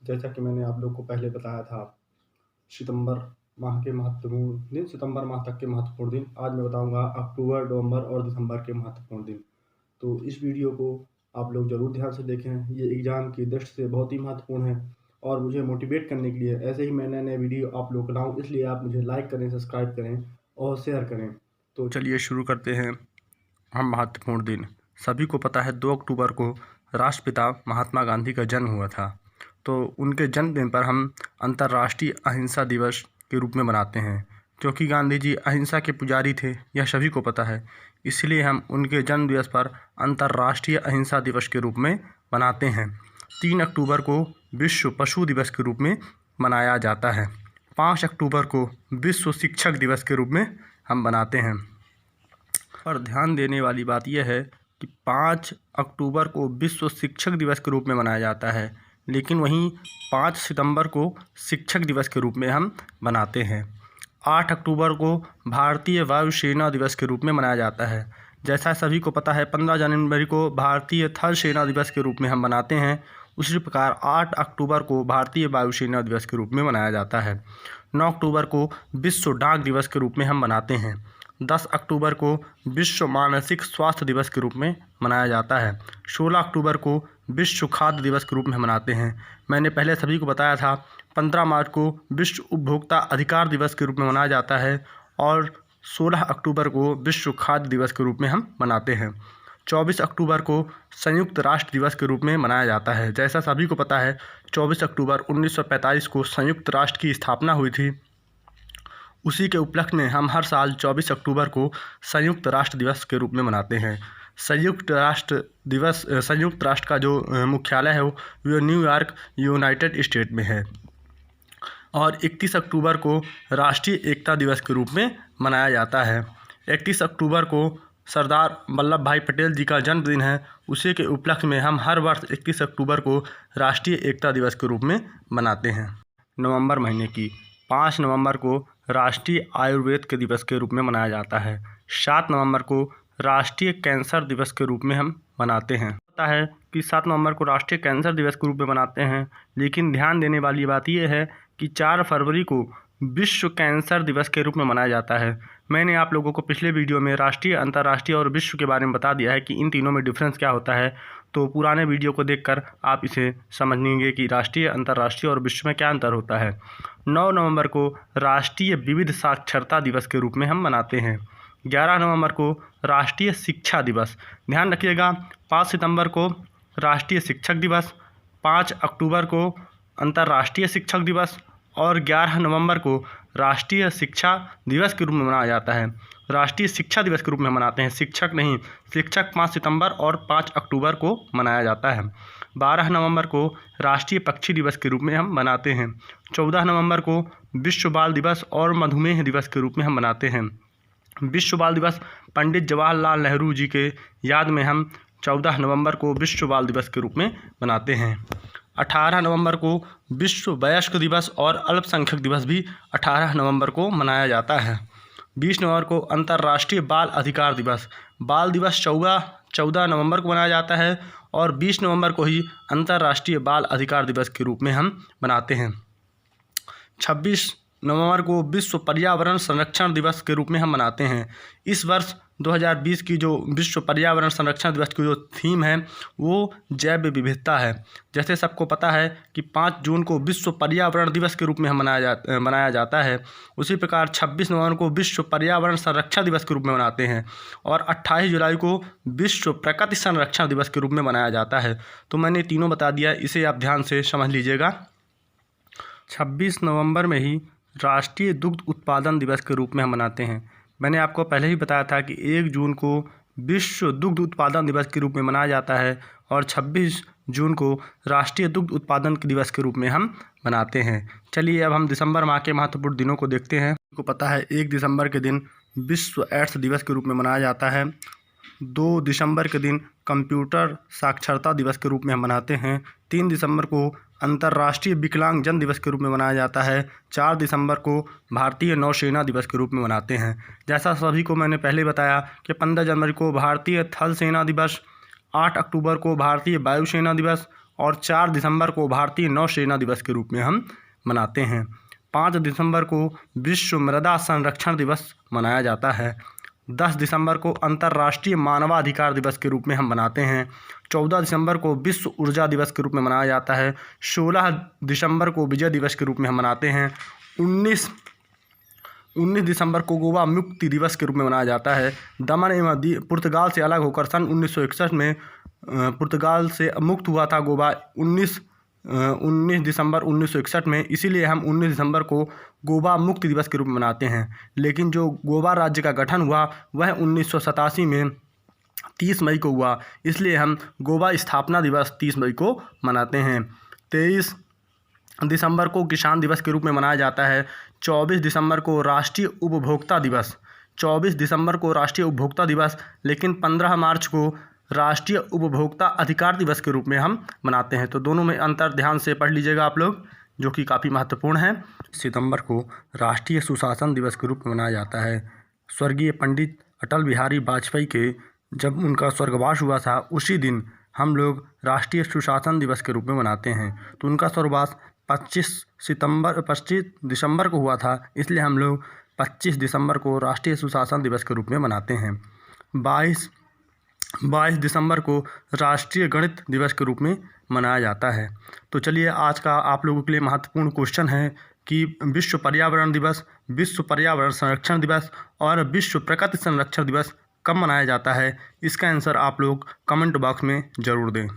जैसा कि मैंने आप लोग को पहले बताया था, सितंबर माह के महत्वपूर्ण दिन, सितंबर माह तक के महत्वपूर्ण दिन। आज मैं बताऊँगा अक्टूबर, नवंबर और दिसंबर के महत्वपूर्ण दिन। तो इस वीडियो को आप लोग ज़रूर ध्यान से देखें। ये एग्ज़ाम की दृष्टि से बहुत ही महत्वपूर्ण है और मुझे मोटिवेट करने के लिए ऐसे ही मैं नए-नए वीडियो आप लोग को लाऊँ, इसलिए आप मुझे लाइक करें, सब्सक्राइब करें और शेयर करें। तो चलिए शुरू करते हैं हम महत्वपूर्ण दिन। सभी को पता है 2 अक्टूबर को राष्ट्रपिता महात्मा गांधी का जन्म हुआ था। तो उनके जन्मदिन पर हम अंतर्राष्ट्रीय अहिंसा दिवस के रूप में मनाते हैं, क्योंकि गांधी जी अहिंसा के पुजारी थे, यह सभी को पता है। इसलिए हम उनके जन्म दिवस पर अंतर्राष्ट्रीय अहिंसा दिवस के रूप में मनाते हैं। 3 अक्टूबर को विश्व पशु दिवस के रूप में मनाया जाता है। 5 अक्टूबर को विश्व शिक्षक दिवस के रूप में हम मनाते हैं। पर ध्यान देने वाली बात यह है कि 5 अक्टूबर को विश्व शिक्षक दिवस के रूप में मनाया जाता है, लेकिन वहीं 5 सितंबर को शिक्षक दिवस के रूप में हम मनाते हैं। 8 अक्टूबर को भारतीय वायुसेना दिवस के रूप में मनाया जाता है। जैसा सभी को पता है 15 जनवरी को भारतीय थल सेना दिवस के रूप में हम मनाते हैं, उसी प्रकार 8 अक्टूबर को भारतीय वायुसेना दिवस के रूप में मनाया जाता है। 9 अक्टूबर को विश्व डाक दिवस के रूप में हम मनाते हैं। 10 अक्टूबर को विश्व मानसिक स्वास्थ्य दिवस के रूप में मनाया जाता है। 16 अक्टूबर को विश्व खाद्य दिवस के रूप में मनाते हैं। मैंने पहले सभी को बताया था 15 मार्च को विश्व उपभोक्ता अधिकार दिवस के रूप में मनाया जाता है और 16 अक्टूबर को विश्व खाद्य दिवस के रूप में हम मनाते हैं। 24 अक्टूबर को संयुक्त राष्ट्र दिवस के रूप में मनाया जाता है। जैसा सभी को पता है 24 अक्टूबर 1945 को संयुक्त राष्ट्र की स्थापना हुई थी। उसी के उपलक्ष्य में हम हर साल 24 अक्टूबर को संयुक्त राष्ट्र दिवस के रूप में मनाते हैं। संयुक्त राष्ट्र का जो मुख्यालय है वो न्यूयॉर्क यूनाइटेड स्टेट में है। और 31 अक्टूबर को राष्ट्रीय एकता दिवस के रूप में मनाया जाता है। 31 अक्टूबर को सरदार वल्लभ भाई पटेल जी का जन्मदिन है। उसी के उपलक्ष्य में हम हर वर्ष 31 अक्टूबर को राष्ट्रीय एकता दिवस के रूप में मनाते हैं। नवंबर महीने की 5 नवंबर को राष्ट्रीय आयुर्वेद के दिवस के रूप में मनाया जाता है। 7 नवंबर को राष्ट्रीय कैंसर दिवस के रूप में हम मनाते हैं। पता है कि 7 नवंबर को राष्ट्रीय कैंसर दिवस के रूप में मनाते हैं, लेकिन ध्यान देने वाली बात यह है कि 4 फरवरी को विश्व कैंसर दिवस के रूप में मनाया जाता है। मैंने आप लोगों को पिछले वीडियो में राष्ट्रीय, अंतर्राष्ट्रीय और विश्व के बारे में बता दिया है कि इन तीनों में डिफरेंस क्या होता है, तो पुराने वीडियो को देखकर आप इसे समझ लेंगे कि राष्ट्रीय, अंतर्राष्ट्रीय और विश्व में क्या अंतर होता है। 9 नवंबर को राष्ट्रीय विविध साक्षरता दिवस के रूप में हम मनाते हैं। 11 नवंबर को राष्ट्रीय शिक्षा दिवस। ध्यान रखिएगा 5 सितंबर को राष्ट्रीय शिक्षक दिवस, 5 अक्टूबर को अंतर्राष्ट्रीय शिक्षक दिवस और 11 नवंबर को राष्ट्रीय शिक्षा दिवस के रूप में मनाया जाता है। राष्ट्रीय शिक्षा दिवस के रूप में मनाते हैं, शिक्षक नहीं। शिक्षक 5 सितंबर और 5 अक्टूबर को मनाया जाता है। 12 नवंबर को राष्ट्रीय पक्षी दिवस के रूप में हम मनाते हैं। 14 नवंबर को विश्व बाल दिवस और मधुमेह दिवस के रूप में हम मनाते हैं। विश्व बाल दिवस पंडित जवाहरलाल नेहरू जी के याद में हम 14 नवंबर को विश्व बाल दिवस के रूप में मनाते हैं। 18 नवंबर को विश्व वयस्क दिवस और अल्पसंख्यक दिवस भी 18 नवंबर को मनाया जाता है। 20 नवंबर को अंतर्राष्ट्रीय बाल अधिकार दिवस। बाल दिवस 14 नवंबर को मनाया जाता है और 20 नवंबर को ही अंतर्राष्ट्रीय बाल अधिकार दिवस के रूप में हम मनाते हैं। 26 नवंबर को विश्व पर्यावरण संरक्षण दिवस के रूप में हम मनाते हैं। इस वर्ष 2020 की जो विश्व पर्यावरण संरक्षण दिवस की जो थीम है वो जैव विविधता है। जैसे सबको पता है कि 5 जून को विश्व पर्यावरण दिवस के रूप में हम मनाया जाता है, उसी प्रकार 26 नवंबर को विश्व पर्यावरण संरक्षण दिवस के रूप में मनाते हैं और 28 जुलाई को विश्व प्रकृति संरक्षण दिवस के रूप में मनाया जाता है। तो मैंने तीनों बता दिया, इसे आप ध्यान से समझ लीजिएगा। 26 नवंबर में ही राष्ट्रीय दुग्ध उत्पादन दिवस के रूप में हम मनाते हैं। मैंने आपको पहले ही बताया था कि 1 जून को विश्व दुग्ध उत्पादन दिवस के रूप में मनाया जाता है और 26 जून को राष्ट्रीय दुग्ध उत्पादन दिवस के रूप में हम मनाते हैं। चलिए अब हम दिसंबर माह के महत्वपूर्ण दिनों को देखते हैं। आपको पता है 1 दिसंबर के दिन विश्व एड्स दिवस के रूप में मनाया जाता है। 2 दिसंबर के दिन कंप्यूटर साक्षरता दिवस के रूप में हम मनाते हैं। 3 दिसंबर को अंतर्राष्ट्रीय विकलांगजन दिवस के रूप में मनाया जाता है। 4 दिसंबर को भारतीय नौसेना दिवस के रूप में मनाते हैं। जैसा सभी को मैंने पहले बताया कि 15 जनवरी को भारतीय थल सेना दिवस, 8 अक्टूबर को भारतीय वायुसेना दिवस और 4 दिसंबर को भारतीय नौसेना दिवस के रूप में हम मनाते हैं। 5 दिसंबर को विश्व मृदा संरक्षण दिवस मनाया जाता है। 10 दिसंबर को अंतर्राष्ट्रीय मानवाधिकार दिवस के रूप में हम मनाते हैं। 14 दिसंबर को विश्व ऊर्जा दिवस के रूप में मनाया जाता है। 16 दिसंबर को विजय दिवस के रूप में हम मनाते हैं। 19 दिसंबर को गोवा मुक्ति दिवस के रूप में मनाया जाता है। दमन एवं दीव पुर्तगाल से अलग होकर सन 1961 में पुर्तगाल से मुक्त हुआ था गोवा 19 दिसंबर 1961 में, इसीलिए हम 19 दिसंबर को गोवा मुक्ति दिवस के रूप में मनाते हैं। लेकिन जो गोवा राज्य का गठन हुआ वह 1987 में 30 मई को हुआ, इसलिए हम गोवा स्थापना दिवस 30 मई को मनाते हैं। 23 दिसंबर को किसान दिवस के रूप में मनाया जाता है। 24 दिसंबर को राष्ट्रीय उपभोक्ता दिवस 24 दिसंबर को राष्ट्रीय उपभोक्ता दिवस, लेकिन 15 मार्च को राष्ट्रीय उपभोक्ता अधिकार दिवस के रूप में हम मनाते हैं। तो दोनों में अंतर ध्यान से पढ़ लीजिएगा आप लोग, जो कि काफ़ी महत्वपूर्ण है। सितंबर को राष्ट्रीय सुशासन दिवस के रूप में मनाया जाता है। स्वर्गीय पंडित अटल बिहारी वाजपेयी के जब उनका स्वर्गवास हुआ था उसी दिन हम लोग राष्ट्रीय सुशासन दिवस के रूप में मनाते हैं। तो उनका स्वर्गवास 25 दिसंबर को हुआ था, इसलिए हम लोग 25 दिसंबर को राष्ट्रीय सुशासन दिवस के रूप में मनाते हैं। 22 दिसंबर को राष्ट्रीय गणित दिवस के रूप में मनाया जाता है। तो चलिए, आज का आप लोगों के लिए महत्वपूर्ण क्वेश्चन है कि विश्व पर्यावरण दिवस, विश्व पर्यावरण संरक्षण दिवस और विश्व प्रकृति संरक्षण दिवस कब मनाया जाता है। इसका आंसर आप लोग कमेंट बॉक्स में ज़रूर दें।